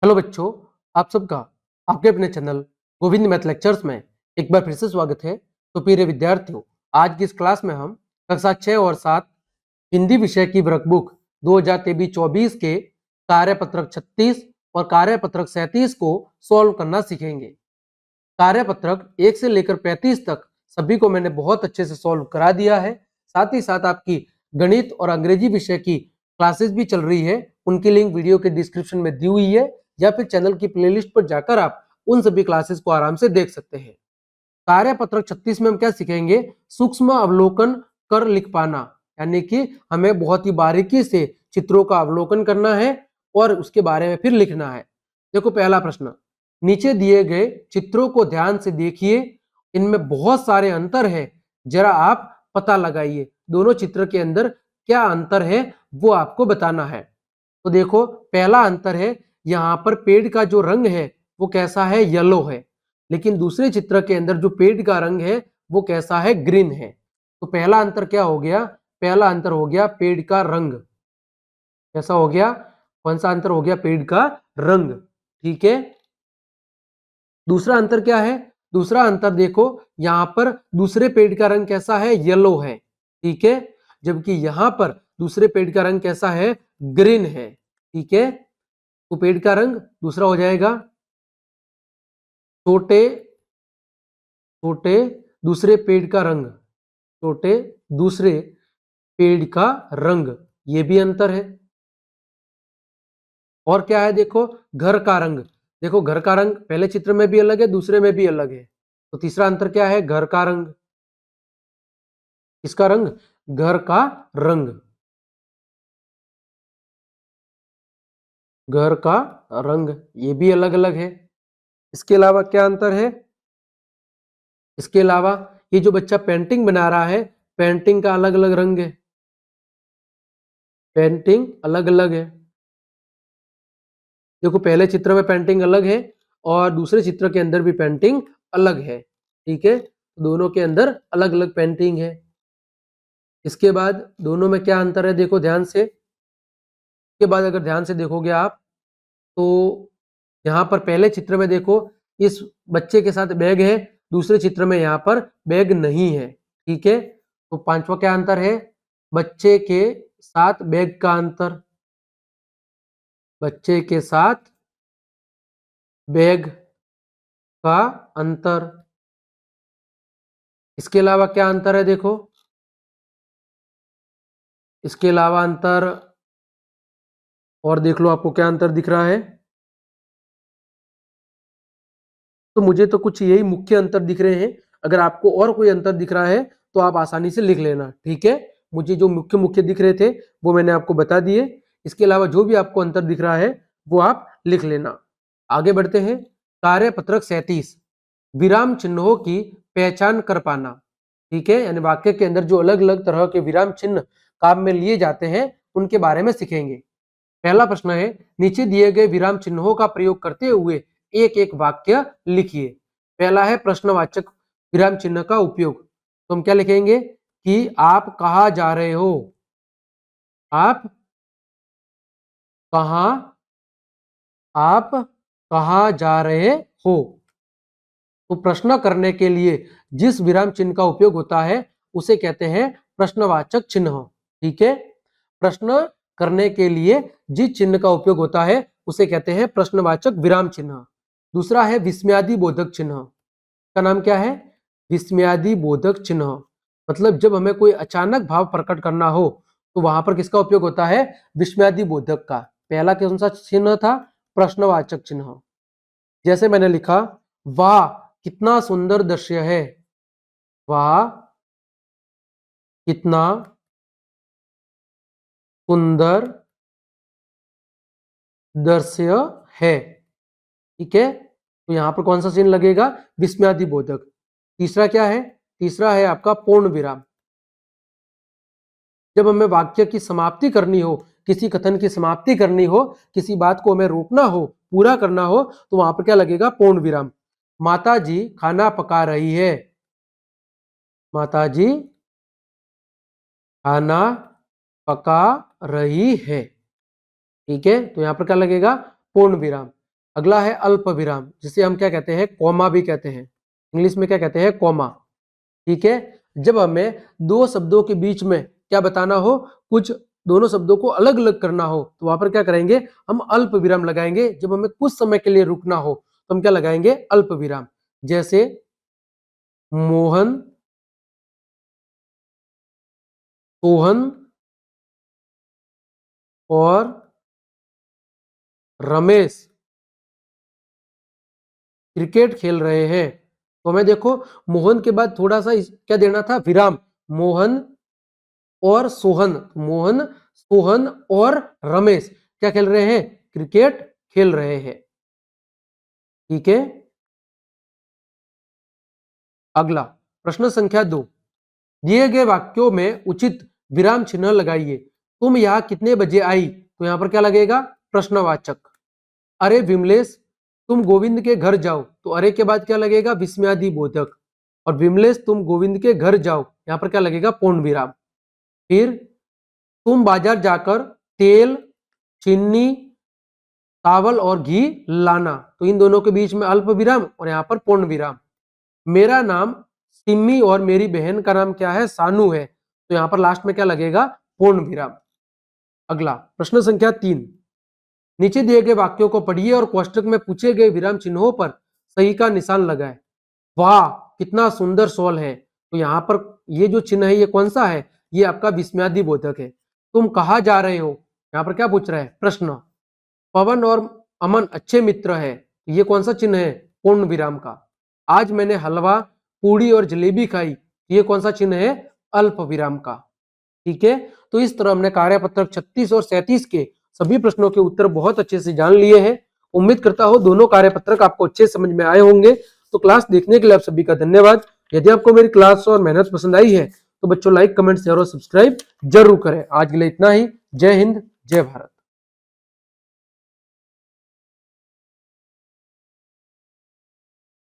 Hello बच्चों, आप सबका आपके अपने चैनल गोविंद मैथ लेक्चर्स में एक बार फिर से स्वागत है। तो प्रिय विद्यार्थियों, आज की इस क्लास में हम कक्षा 6 और 7 हिंदी विषय की वर्कबुक 2023-24 के कार्यपत्रक 36 और कार्यपत्रक 37 को सॉल्व करना सीखेंगे। कार्यपत्रक 1 से लेकर 35 तक सभी को मैंने बहुत अच्छे से सॉल्व करा दिया है। साथ ही साथ आपकी गणित और अंग्रेजी विषय की क्लासेस भी चल रही है, उनकी लिंक वीडियो के डिस्क्रिप्शन में दी हुई है या फिर चैनल की प्लेलिस्ट पर जाकर आप उन सभी क्लासेस को आराम से देख सकते हैं। कार्यपत्रक 36 में हम क्या सीखेंगे? सूक्ष्म अवलोकन कर लिख पाना, यानी कि हमें बहुत ही बारीकी से चित्रों का अवलोकन करना है और उसके बारे में फिर लिखना है। देखो पहला प्रश्न, नीचे दिए गए चित्रों को ध्यान से देखिए, इनमें बहुत सारे अंतर है, जरा आप पता लगाइए दोनों चित्र के अंदर क्या अंतर है वो आपको बताना है। तो देखो पहला अंतर है, यहाँ पर पेड़ का जो रंग है वो कैसा है? येलो है। लेकिन दूसरे चित्र के अंदर जो पेड़ का रंग है वो कैसा है? ग्रीन है। तो पहला अंतर क्या हो गया? पहला अंतर हो गया पेड़ का रंग। कैसा हो गया? कौन सा अंतर हो गया? पेड़ का रंग। ठीक है। दूसरा अंतर क्या है? दूसरा अंतर देखो, यहां पर दूसरे पेड़ का रंग कैसा है? येलो है। ठीक है। जबकि यहां पर दूसरे पेड़ का रंग कैसा है? ग्रीन है। ठीक है। तो पेड़ का रंग दूसरा हो जाएगा छोटे छोटे दूसरे पेड़ का रंग, छोटे दूसरे पेड़ का रंग, ये भी अंतर है। और क्या है? देखो घर का रंग, देखो घर का रंग पहले चित्र में भी अलग है, दूसरे में भी अलग है। तो तीसरा अंतर क्या है? घर का रंग। किसका रंग? घर का रंग। घर का रंग ये भी अलग अलग है। इसके अलावा क्या अंतर है? इसके अलावा ये जो बच्चा पेंटिंग बना रहा है, पेंटिंग का अलग अलग रंग है, पेंटिंग अलग अलग है। देखो पहले चित्र में पेंटिंग अलग है और दूसरे चित्र के अंदर भी पेंटिंग अलग है। ठीक है। दोनों के अंदर अलग अलग पेंटिंग है। इसके बाद दोनों में क्या अंतर है? देखो ध्यान से। इसके बाद अगर ध्यान से देखोगे आप तो यहाँ पर पहले चित्र में देखो इस बच्चे के साथ बैग है, दूसरे चित्र में यहाँ पर बैग नहीं है। ठीक है। तो पांचवा क्या अंतर है? बच्चे के साथ बैग का अंतर, बच्चे के साथ बैग का अंतर। इसके अलावा क्या अंतर है? देखो इसके अलावा अंतर और देख लो, आपको क्या अंतर दिख रहा है? तो मुझे तो कुछ यही मुख्य अंतर दिख रहे हैं। अगर आपको और कोई अंतर दिख रहा है तो आप आसानी से लिख लेना। ठीक है। मुझे जो मुख्य मुख्य दिख रहे थे वो मैंने आपको बता दिए। इसके अलावा जो भी आपको अंतर दिख रहा है वो आप लिख लेना। आगे बढ़ते हैं। कार्यपत्रक 37, विराम चिन्हों की पहचान कर पाना। ठीक है। यानी वाक्य के अंदर जो अलग अलग तरह के विराम चिन्ह काम में लिए जाते हैं उनके बारे में सीखेंगे। पहला प्रश्न है, नीचे दिए गए विराम चिन्हों का प्रयोग करते हुए एक एक वाक्य लिखिए। पहला है प्रश्नवाचक विराम चिन्ह का उपयोग। तो हम क्या लिखेंगे कि आप कहाँ जा रहे हो? आप कहाँ आप कहाँ जा रहे हो? तो प्रश्न करने के लिए जिस विराम चिन्ह का उपयोग होता है उसे कहते हैं प्रश्नवाचक चिन्ह। ठीक है। प्रश्न करने के लिए जिस चिन्ह का उपयोग होता है उसे कहते हैं प्रश्नवाचक विराम चिन्ह। दूसरा है विस्मयादि बोधक चिन्ह। का नाम क्या है? विस्मयादि बोधक चिन्ह। मतलब जब हमें कोई अचानक भाव प्रकट करना हो तो वहां पर किसका उपयोग होता है? विस्मयादि बोधक का। पहला कौन सा चिन्ह था? प्रश्नवाचक चिन्ह। जैसे मैंने लिखा, वाह कितना सुंदर दृश्य है। वाह कितना सुंदर दृश्य है। ठीक है। तो यहां पर कौन सा चिन्ह लगेगा? विस्मयादि बोधक। तीसरा क्या है? तीसरा है आपका पूर्ण विराम। जब हमें वाक्य की समाप्ति करनी हो, किसी कथन की समाप्ति करनी हो, किसी बात को हमें रोकना हो, पूरा करना हो, तो वहां पर क्या लगेगा? पूर्ण विराम। माता जी खाना पका रही है। माता जी खाना पका रही है। ठीक है। तो यहां पर क्या लगेगा? पूर्ण विराम। अगला है अल्प विराम, जिसे हम क्या कहते हैं, कॉमा भी कहते हैं, इंग्लिश में क्या कहते हैं, कॉमा। ठीक है, जब हमें दो शब्दों के बीच में क्या बताना हो, कुछ दोनों शब्दों को अलग अलग करना हो, तो वहां पर क्या करेंगे, हम अल्प विराम लगाएंगे। जब हमें कुछ समय के लिए रुकना हो तो हम क्या लगाएंगे, अल्प विराम। जैसे मोहन, सोहन और रमेश क्रिकेट खेल रहे हैं। तो हमें देखो, मोहन के बाद थोड़ा सा क्या देना था, विराम। मोहन और सोहन, मोहन, सोहन और रमेश क्या खेल रहे हैं, क्रिकेट खेल रहे हैं। ठीक है, अगला प्रश्न संख्या 2, दिए गए वाक्यों में उचित विराम चिन्ह लगाइए। तुम यहाँ कितने बजे आई, तो यहां पर क्या लगेगा, प्रश्नवाचक। अरे विमलेश, तुम गोविंद के घर जाओ, तो अरे के बाद क्या लगेगा, विस्मयादि बोधक। और विमलेश तुम गोविंद के घर जाओ, यहां पर क्या लगेगा, पूर्ण विराम। फिर तुम बाजार जाकर तेल, चीनी, चावल और घी लाना, तो इन दोनों के बीच में अल्प विराम और यहां पर पूर्ण विराम। मेरा नाम सिम्मी और मेरी बहन का नाम क्या है, सानू है, तो यहां पर लास्ट में क्या लगेगा, पूर्ण विराम। अगला प्रश्न संख्या 3, नीचे दिए गए वाक्यों को पढ़िए और कोष्टक में पूछे गए विराम चिन्हों पर सही का निशान लगाएं। वाह कितना सुंदर शॉल है, तो यहाँ पर ये जो चिन्ह है ये कौन सा है, ये आपका विस्मयादि बोधक है। तुम कहाँ जा रहे हो, यहाँ पर क्या पूछ रहा है, प्रश्न। पवन और अमन अच्छे मित्र है, ये कौन सा चिन्ह है, पूर्ण विराम का। आज मैंने हलवा, पूड़ी और जलेबी खाई, ये कौन सा चिन्ह है, अल्प विराम का। ठीक है, तो इस तरह हमने कार्यपत्रक 36 और 37 के सभी प्रश्नों के उत्तर बहुत अच्छे से जान लिए हैं। उम्मीद करता हूं दोनों कार्यपत्रक आपको अच्छे समझ में आए होंगे। तो क्लास देखने के लिए आप सभी का धन्यवाद। यदि आपको मेरी क्लास और मेहनत पसंद आई है तो बच्चों लाइक, कमेंट, शेयर और सब्सक्राइब जरूर करें। आज के लिए इतना ही। जय हिंद, जय भारत।